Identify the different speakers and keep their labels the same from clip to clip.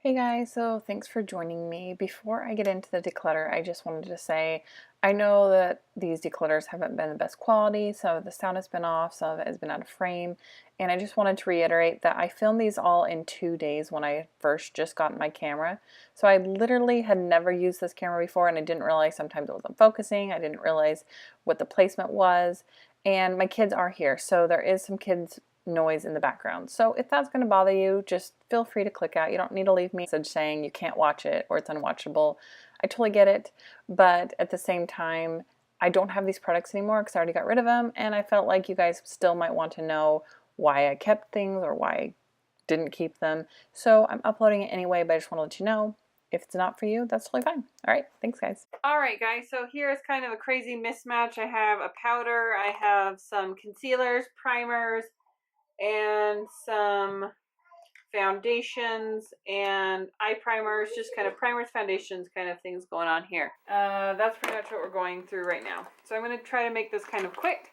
Speaker 1: Hey guys, so thanks for joining me. Before I get into the declutter, I just wanted to say I know that these declutters haven't been the best quality, so the sound has been off, some of it has been out of frame, and I just wanted to reiterate that I filmed these all in 2 days when I first just got my camera. So I literally had never used this camera before, and I didn't realize sometimes it wasn't focusing. I didn't realize what the placement was, and my kids are here, so there is some kids noise in the background. So if that's going to bother you, just feel free to click out. You don't need to leave me a message saying you can't watch it or it's unwatchable. I totally get it, but at the same time, I don't have these products anymore because I already got rid of them, and I felt like you guys still might want to know why I kept things or why I didn't keep them. So I'm uploading it anyway, but I just want to let you know if it's not for you, that's totally fine. All right, thanks guys. All right guys, so here's kind of a crazy mismatch. I have a powder, I have some concealers, primers, and some foundations and eye primers, just kind of primers, foundations, kind of things going on here. That's pretty much what we're going through right now. So I'm going to try to make this kind of quick.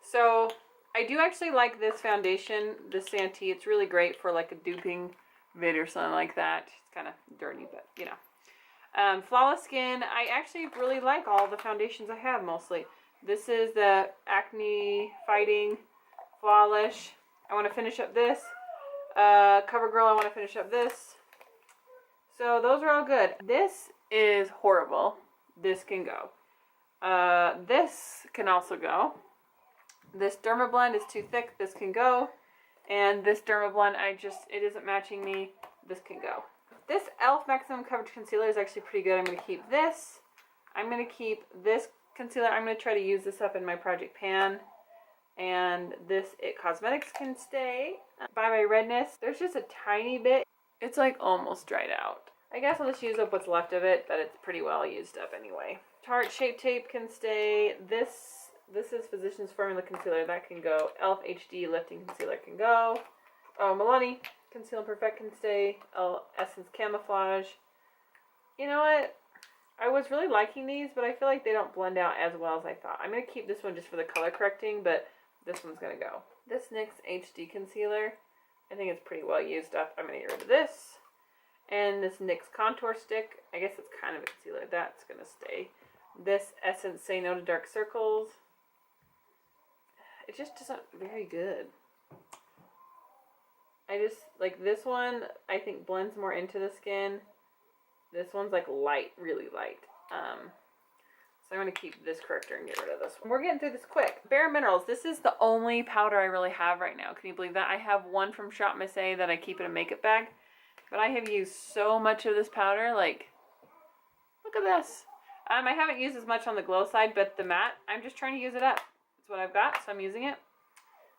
Speaker 1: So I do actually like this foundation, this Santee. It's really great for like a duping vid or something like that. It's kind of dirty, but you know. Flawless Skin, I actually really like all the foundations I have mostly. This is the Acne Fighting Flawless. I want to finish up this. CoverGirl, I want to finish up this. So those are all good. This is horrible. This can go. This can also go. This Dermablend is too thick. This can go. And this Dermablend, it isn't matching me. This can go. This e.l.f. Maximum Coverage Concealer is actually pretty good. I'm going to keep this. I'm going to keep this concealer. I'm going to try to use this up in my Project Pan. And this It Cosmetics can stay. By my redness, there's just a tiny bit. It's like almost dried out. I guess I'll just use up what's left of it, but it's pretty well used up anyway. Tarte Shape Tape can stay. This is Physicians Formula Concealer. That can go. e.l.f. HD Lifting Concealer can go. Oh, Milani Conceal and Perfect can stay. Essence Camouflage. You know what? I was really liking these, but I feel like they don't blend out as well as I thought. I'm going to keep this one just for the color correcting, but this one's going to go. This NYX HD Concealer, I think it's pretty well used up. I'm going to get rid of this. And this NYX Contour Stick, I guess it's kind of a concealer. That's going to stay. This Essence Say No to Dark Circles. It just isn't very good. I just, like this one, I think blends more into the skin. This one's like light, really light. So I'm going to keep this corrector and get rid of this one. We're getting through this quick. Bare Minerals. This is the only powder I really have right now. Can you believe that? I have one from Shop Miss A that I keep in a makeup bag. But I have used so much of this powder. Like, look at this. I haven't used as much on the glow side, but the matte, I'm just trying to use it up. That's what I've got, so I'm using it.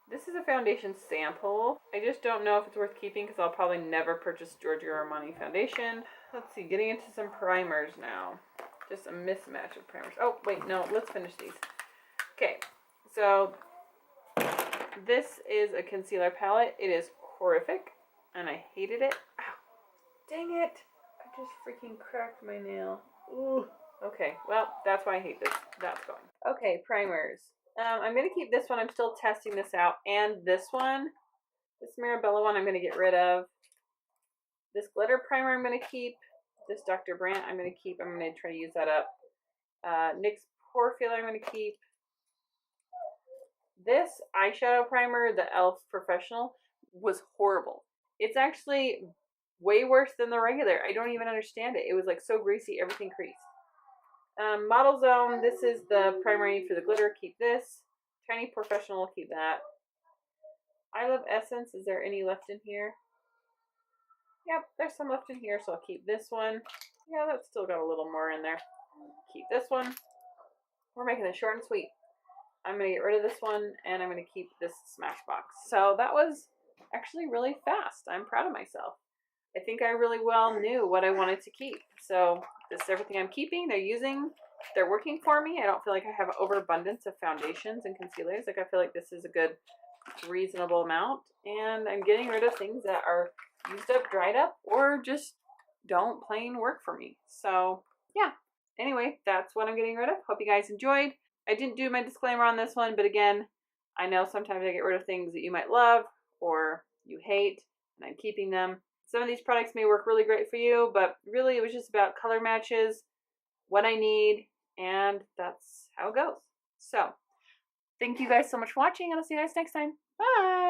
Speaker 1: This is a foundation sample. I just don't know if it's worth keeping because I'll probably never purchase Giorgio Armani foundation. Let's see, getting into some primers now. Just a mismatch of primers. Oh, wait, no, let's finish these. Okay, so this is a concealer palette. It is horrific, and I hated it. Ow, dang it. I just freaking cracked my nail. Ooh. Okay, well, that's why I hate this. That's going. Okay, primers. I'm going to keep this one. I'm still testing this out. And this one, this Mirabella one, I'm going to get rid of. This glitter primer I'm going to keep. This Dr. Brandt I'm going to keep. I'm going to try to use that up. NYX Pore Filler I'm going to keep. This eyeshadow primer, the e.l.f. Professional, was horrible. It's actually way worse than the regular. I don't even understand it. It was like so greasy, everything creased. Model Zone, this is the primer I need for the glitter. Keep this. Tiny Professional, keep that. I Love Essence, is there any left in here? Yep, there's some left in here, so I'll keep this one. Yeah, that's still got a little more in there. Keep this one. We're making it short and sweet. I'm going to get rid of this one, and I'm going to keep this Smashbox. So that was actually really fast. I'm proud of myself. I think I really well knew what I wanted to keep. So this is everything I'm keeping. They're working for me. I don't feel like I have overabundance of foundations and concealers. Like I feel like this is a good, reasonable amount. And I'm getting rid of things that are used up, dried up, or just don't plain work for me. So yeah. Anyway, that's what I'm getting rid of. Hope you guys enjoyed. I didn't do my disclaimer on this one, but again, I know sometimes I get rid of things that you might love or you hate, and I'm keeping them.
Speaker 2: Some of these products may work really great for you, but really it was just about color matches, what I need, and that's how it goes. So, thank you guys so much for watching, and I'll see you guys next time. Bye!